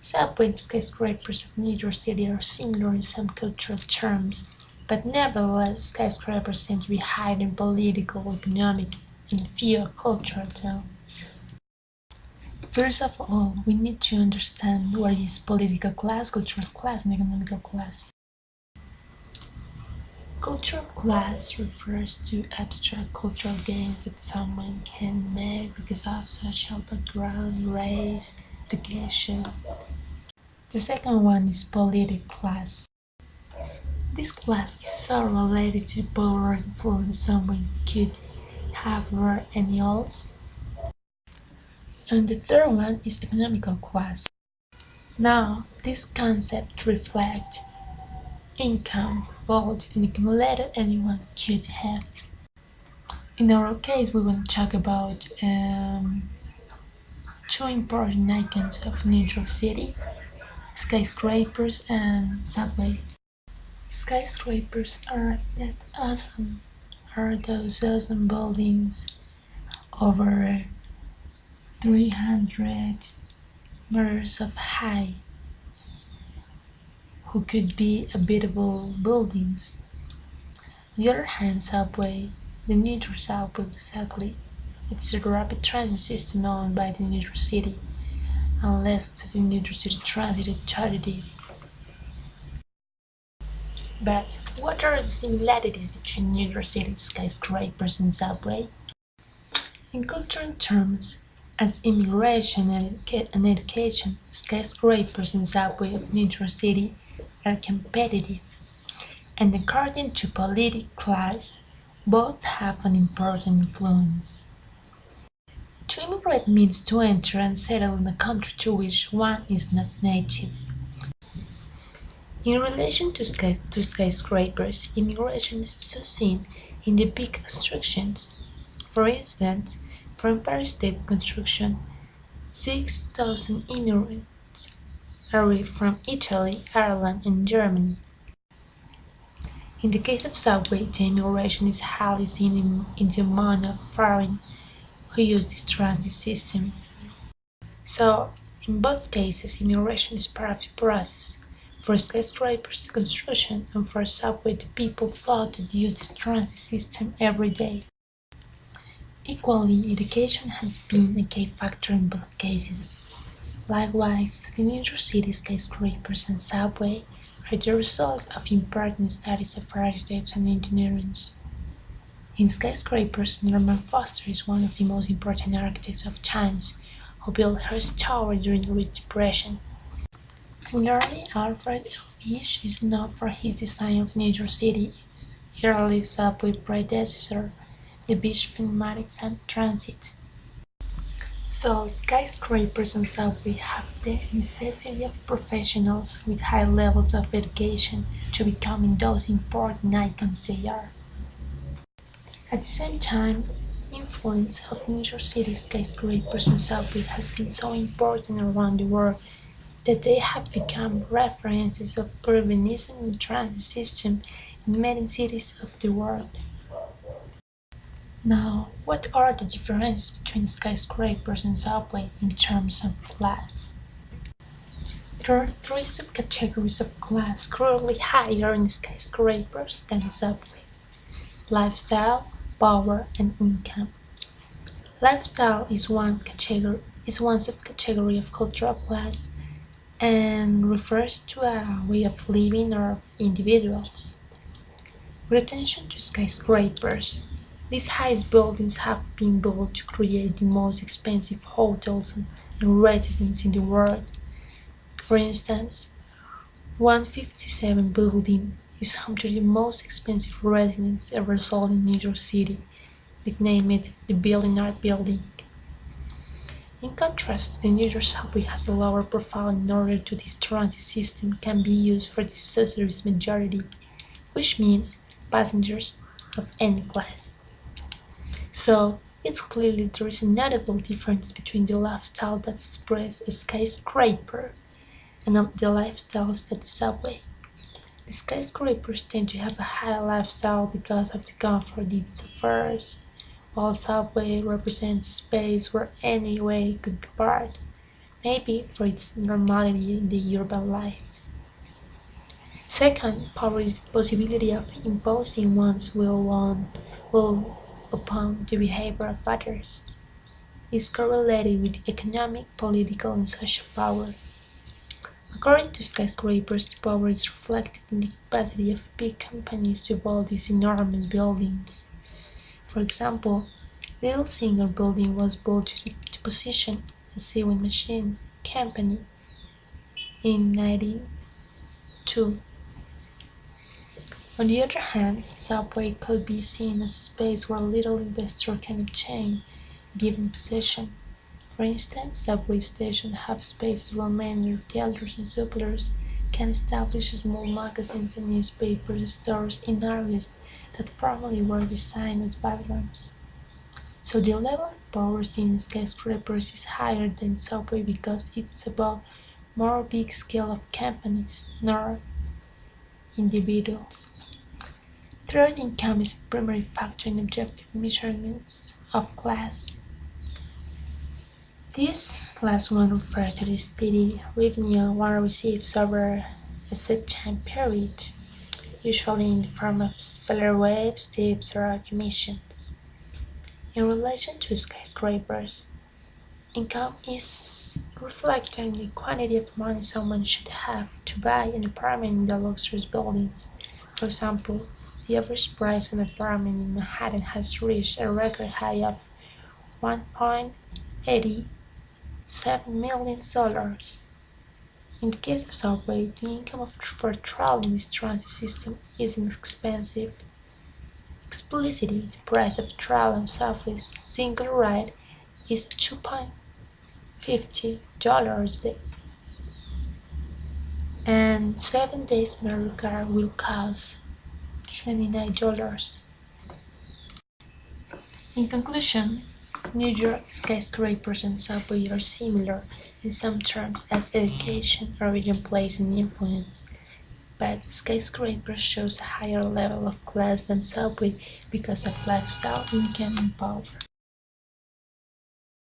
Subway and skyscrapers of New York City are similar in some cultural terms, but nevertheless skyscrapers tend to be higher in political, economic, and fewer cultural terms. First of all, we need to understand what is political class, cultural class, and economical class. Cultural class refers to abstract cultural gains that someone can make because of social background, race, education. The second one is political class. This class is so related to power or influence someone could have over any else. And the third one is economical class. Now, this concept reflects income, wealth, and accumulated anyone could have. In our case, we will talk about two important icons of New York City: skyscrapers and subway. Skyscrapers are those awesome buildings over 300 meters of height, who could be habitable buildings. On the other hand, subway, the New York subway exactly, it's a rapid transit system owned by the New York City, unless to the New York City Transit Authority. But what are the similarities between New York City skyscrapers and subway? In cultural terms, as immigration and education, skyscrapers and subway of New York City are competitive, and according to political class, both have an important influence. To immigrate means to enter and settle in a country to which one is not native. In relation to skyscrapers, immigration is also seen in the big constructions. For instance, for Empire State construction, 6,000 immigrants arrived from Italy, Ireland, and Germany. In the case of subway, the immigration is highly seen in the amount of foreign who use this transit system. So, in both cases, immigration is part of the process. For skyscrapers construction and for subway, the people thought to use this transit system every day. Equally, education has been a key factor in both cases. Likewise, the New York City skyscrapers and subway are the result of important studies of architects and engineers. In skyscrapers, Norman Foster is one of the most important architects of times, who built Hearst Tower during the Great Depression. Similarly, Alfred L. Bish is known for his design of New York City's early subway predecessor, the Bish Philharmonic Transit. So, skyscrapers and subway have the necessity of professionals with high levels of education to becoming those important icons they are. At the same time, influence of New York City skyscrapers and subway has been so important around the world that they have become references of urbanism and transit system in many cities of the world. Now, what are the differences between skyscrapers and subway in terms of class? There are three subcategories of class currently higher in skyscrapers than subway: lifestyle, power, and income. Lifestyle is one subcategory of cultural class and refers to a way of living of individuals. With attention to skyscrapers, these highest buildings have been built to create the most expensive hotels and residences in the world. For instance, 157 building is home to the most expensive residence ever sold in New York City, nicknamed the Billionaire Building. In contrast, the New York subway has a lower profile in order to this transit system can be used for the socialist majority, which means passengers of any class. So, it's clearly there is a notable difference between the lifestyle that expresses a skyscraper and the lifestyles that subway. The skyscrapers tend to have a high lifestyle because of the comfort it offers, while subway represents a space where any way could be parked, maybe for its normality in the urban life. Second, power is the possibility of imposing one's will upon the behavior of others. It is correlated with economic, political, and social power. According to skyscrapers, the power is reflected in the capacity of big companies to build these enormous buildings. For example, Little Singer Building was built to position a sewing machine company in 1902. On the other hand, Subway could be seen as a space where little investor can obtain given possession. For instance, subway stations have spaces where many retailers and suppliers can establish small magazines and newspaper stores in areas that formerly were designed as bedrooms. So the level of power in skyscrapers is higher than subway because it's about more big scale of companies, not individuals. Third, income is a primary factor in objective measurements of class. This last one refers to the steady revenue one receives over a set time period, usually in the form of salary waves, tips, or commissions. In relation to skyscrapers, income is reflected in the quantity of money someone should have to buy an apartment in the luxurious buildings. For example, the average price of an apartment in Manhattan has reached a record high of $1.87 million. In the case of subway, the income for traveling this transit system is inexpensive. Explicitly, the price of travel on subway's single ride is $2.50 a day, and 7 days metal car will cost $29. In conclusion, New York skyscrapers and subway are similar in some terms as education, origin, place, and influence, but skyscrapers shows a higher level of class than subway because of lifestyle, income, and power.